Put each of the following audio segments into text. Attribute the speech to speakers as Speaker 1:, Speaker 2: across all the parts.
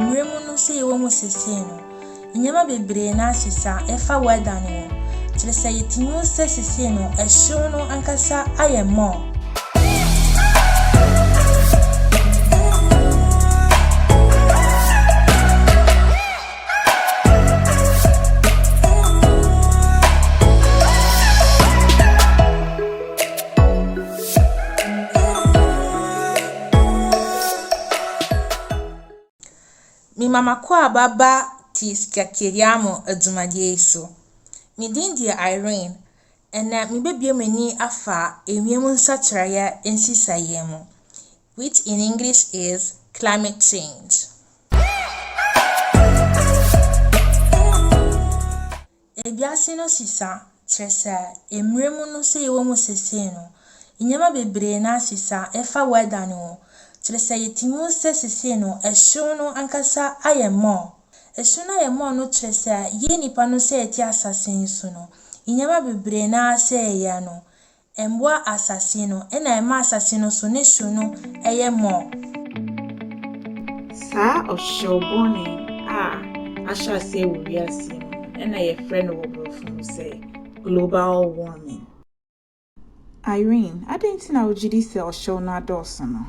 Speaker 1: mmerɛ mu no sɛ yɛwɔ mu sesee no nneɛma bebree na asesa ɛfa weather no ho kyerɛ sɛ yɛtumi hu sɛ sesee no ɛhyew no ankasa ayɛ more. Mi mama kwa baba tis kakiriamo adwumadeɛ so. Mi din de Irene. Ɛna mi bebie m'ani afa ewiem nsakyerɛeɛ nsisaeɛ mu, which in English is climate change. Ebiase no sisa kyerɛ sɛ mmerɛ mu no sɛ yɛwɔ mu sesee no nneɛma bebree na asesa ɛfa weather no ho kyerɛ sɛ yɛtumi hu sɛ sesee no ɛhyew no ankasa ayɛ more. Ɛhyew no ayɛ more no kyerɛ sɛ yɛn nipa no sɛ yɛte asase yi so no nneɛma bebree na sɛ yɛyɛ no ɛmboa asase no ɛna ɛma asase no so ne hyew no ɛyɛ more.
Speaker 2: Saa ɔhyewbɔne a ahyɛ ase wɔ wiase mu ɛna yɛfrɛ no wɔ Borɔfo mu sɛ global warming. Irene, adɛn nti na wogye di sɛ ɔhyew no adɔɔso no?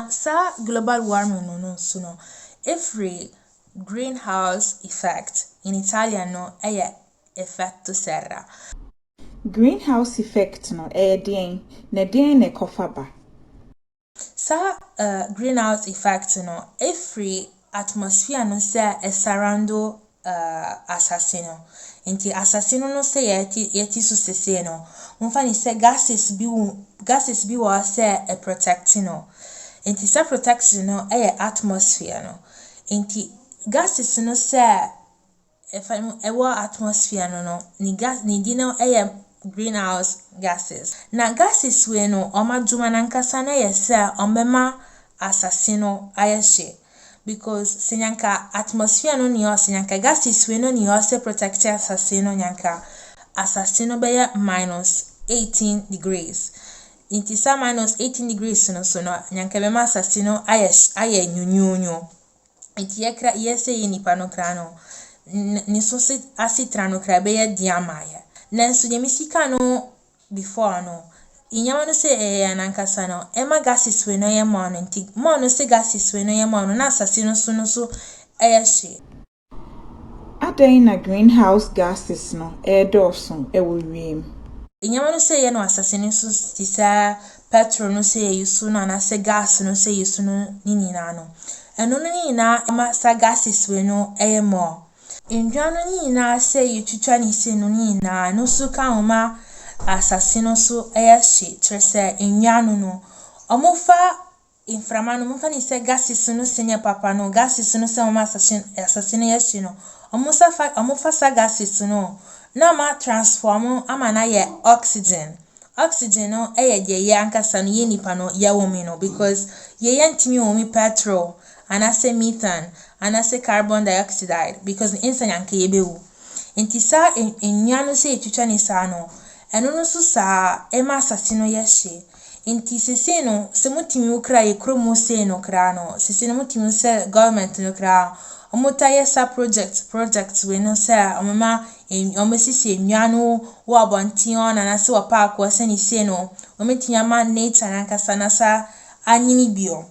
Speaker 1: Saa global warming no so no ɛfiri greenhouse effect, in Italian no ɛyɛ effetto serra.
Speaker 2: Greenhouse effect no ɛyɛ deɛn na deɛn na ɛkɔfa ba?
Speaker 1: Saa greenhouse effect no ɛfiri atmosphere no sɛ ɛsurroundo asase no. Nti asase no sɛ yɛti so sesee no momfa ne sɛ gases bi wɔ sɛ ɛprotect no. Nti sɛ protection no ɛyɛ atmosphere no. Nti gases no sɛ ɛwɔ atmosphere no ne di no ɛyɛ greenhouse gases. Na gases we no ɔmadwuma nankasa na yɛ sɛ ɔmbɛma asase no ayɛ hye. Because sɛ nyanka atmosphere no ni sɛ nyanka gases we no ni sɛ protect asase no nyanka asase no bɛyɛ -18 degrees. Nti sa -18 degrees no so no nyanka bɛma asase no ayɛ nyunyunyu. Nti yɛsɛ yɛ nipa no kra no ne so asitra no kra bɛyɛ diamaya. Nanso deɛ misika no before no inyama no sɛ ɛyɛ nankasa no ɛma gases we no yɛ more no nti more no sɛ gases we no yɛ more no na asase no so ɛyɛ hye.
Speaker 2: Adɛn na greenhouse gases no ɛdɔɔso ɛwɔ wiem?
Speaker 1: Inyama no sɛ yɛ no asase no so ti sɛ petrol no sɛ yɛ yusu no anasɛ gas no sɛ yusu no ne nyinaa no ɛno no nyinaa ɛma sa gases we no ɛyɛ more. Ndua no nyinaa sɛ yɛtwitwa ne se no nyinaa no so ka homa asase no so ɛyɛ hye kyerɛ sɛ ndua no ɔmofa inframa no momfa ne sɛ gases no sɛ nyɛ papa no gases no sɛ homa asase no yɛ hye no ɔmofa sa gases no na ma transform ama na yɛ oxygen. Oxygen no ɛyɛ deɛ yɛ ankasa no yɛ nipa no yɛwɔ mi no because yɛyɛ ntimi wɔ mi petrol anasɛ methane anasɛ carbon dioxide because insa nyanka yɛbɛwu. Nti saa nnua no sɛ yɛtwitwa ne saa no ɛno no so saa ɛma asase no yɛ hye. Nti sesee no sɛ mutimi wo kra yɛ kromo sei no kra no sesee no mutimi sɛ government no kra ɔmota yɛ sa project we no sɛ ɔmama ɔmesisi nnua no wɔ abɔnten anasɛ wɔ park wɔ sɛ ne sei no ɔmetimi ama nature nankasa na sa anyini bio.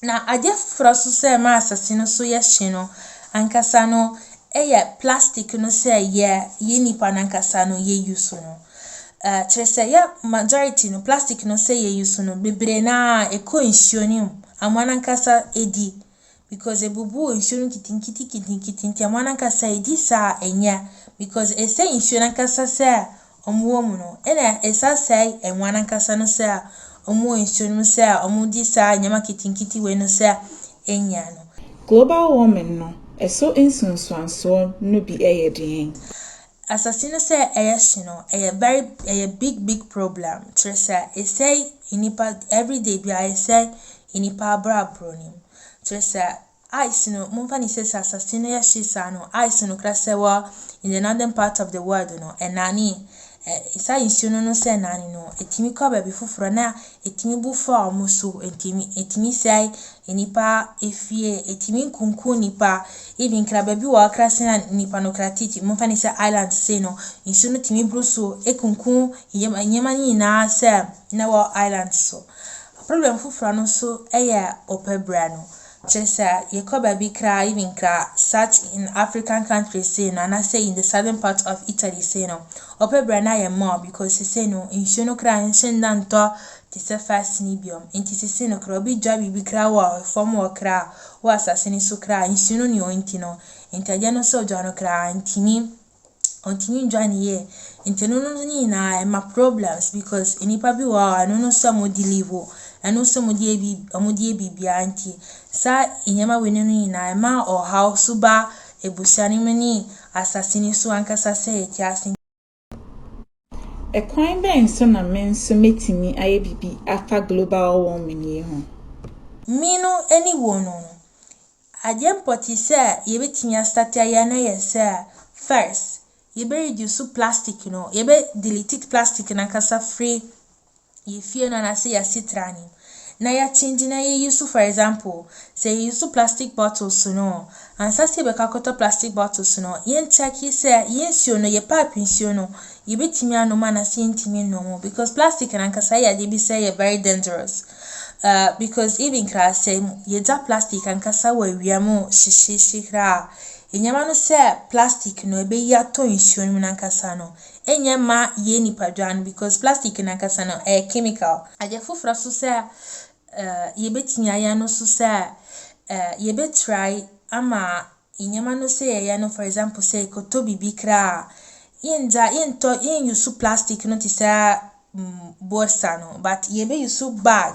Speaker 1: Na adeɛ foforɔ so sɛ ma asase no so yɛ hye no ankasa no ɛyɛ plastic no sɛ yɛ nipa nankasa no yɛ use no. Kyerɛ sɛ yɛ majority no plastic no sɛ yɛ use no bebree na ɛkɔ nsuo no mu ama nankasa edi because ebubu nsuo no kitinkiti nti ama nankasa edi saa ɛnyɛ because ɛsɛ nsuo nankasa sɛ ɔmo mu no ɛna ɛsa sɛ ɛnwa nankasa no sɛ ɔmo nsuo no sɛ ɔmo di saa nyama kitinkiti we no sɛ ɛnya no.
Speaker 2: Global warming no ɛso nsunsuansoɔ no bi ɛyɛ deɛn?
Speaker 1: Asase no sɛ ɛyɛ hye no ɛyɛ big problem. Kyerɛ sɛ ɛsɛ nipa everyday bi ɛsɛ nipa abrabro nim. Kyerɛ sɛ ice no momfa ne sɛ asase no yɛ hye saa no ice no kra sɛ wɔ in the northern part of the world no ɛnani Isa nsuo no se nani no etimi kwa baabi foforo na etimi bu fa omo so etimi sai enipa efie etimi kunku nipa even kra baabi wo akra se na nipa no kra titi mo fa ni se island se no nsuo no timi bru so ekunku nyema nyina se na wo island so problem foforo no so opebra no just ye kwa baabi kra even kra such in African countries say no and say in the southern part of Italy say no opebra na ye more because say no nsuo no kra nhyenda nto ti se fast ni biom enti say no kra obi dwa bibi kra wa form wa kra wa asase ni so kra nsuo no ni onti no enti aje no so dwa no kra ntimi dwa ni ye enti no ni na ma problems because enipa bi wa no so mo deliver anu so omudie bibia anti sa inyama wenu ni na ma o house ba ebusiani mani asasini so ankasa se etiasin
Speaker 2: Ekwan ben so na men so metimi aye bibi afa global warming ye ho
Speaker 1: mino eni wono ajem poti se yebetimi astati aya na yesa first yebe reduce plastic no yebe delete plastic na kasa free ye fie na say ya sitrani na ya change na ye use for example say you use plastic bottles no and say be kakoto plastic bottles no ye check say ye nsuo no ye pipe nsuo no ye betimi anoma na say ntimi no because plastic na nkasa ya dey be say ye very dangerous because even class say ye da plastic ankasa wa wiamo shishishira enyama no say plastic no ebe ya to nsuo no nankasa no enyama ye nipadwan because plastic nankasa no chemical aje foforo so say ye betinya ya no so say ye be try ama enyama no say ya no for example say koto bibi kra yen use plastic no ti say bossa no but ye be use bag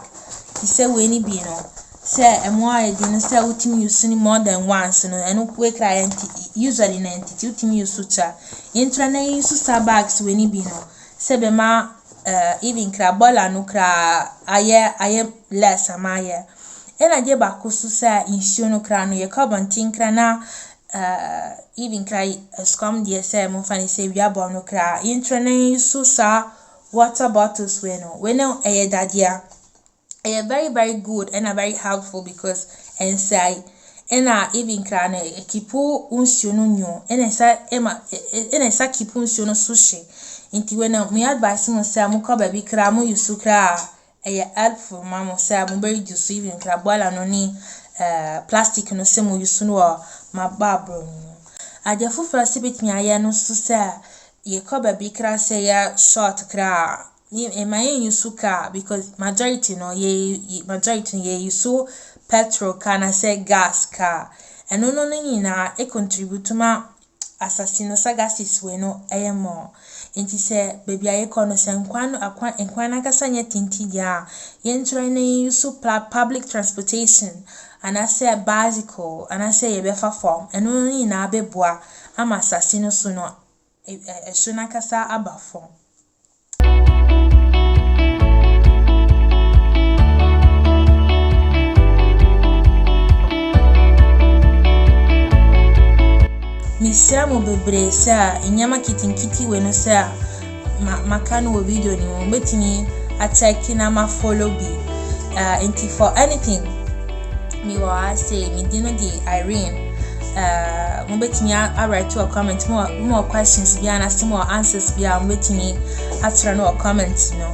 Speaker 1: ti say we ni bi no say emo ayedi no say ultimi use ni more than once no eno we client usually na entity ultimi use cha intra na use sa bags we ni bi no say be ma even kra bola no kra aye less amaye ena je ba kusu say nsuo no kra no ye carbon tinkra na even kra scum dey say mo fani say wi abo no kra intra na use sa water bottles we no dadia very very good and very helpful because inside even can kipu unsio no nyo esa kipu unsio no sushi inti when me advice mo say mo ko baby kra mo yusu kra helpful mamo say mo very use even kra bola no ni plastic no say mo yusu no ma babro no aje fufura sibit mi aya no so say ye ko baby kra say ya short kra emaye yusuka because majority ye use petrol kana say gas car eno no nyina contribute ma assassino sagasis we no more enti say baby aye kono say nkwan na kasa nya tinti dia ye ntrai na use public transportation and I say bicycle and I say ye befa form eno no nyina beboa ama assassino so no so na kasa aba form Misiamo bebre sa inyama kitinkiti we no sa makano wo video ni mo betimi a check na ma follow bi enti for anything me wa say me dino di Irene mo betimi a write to a comment more questions bi and more answers bi mo betimi atra no comment no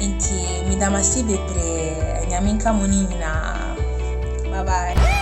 Speaker 1: enti me damasi bebre nyaminka moni na bye bye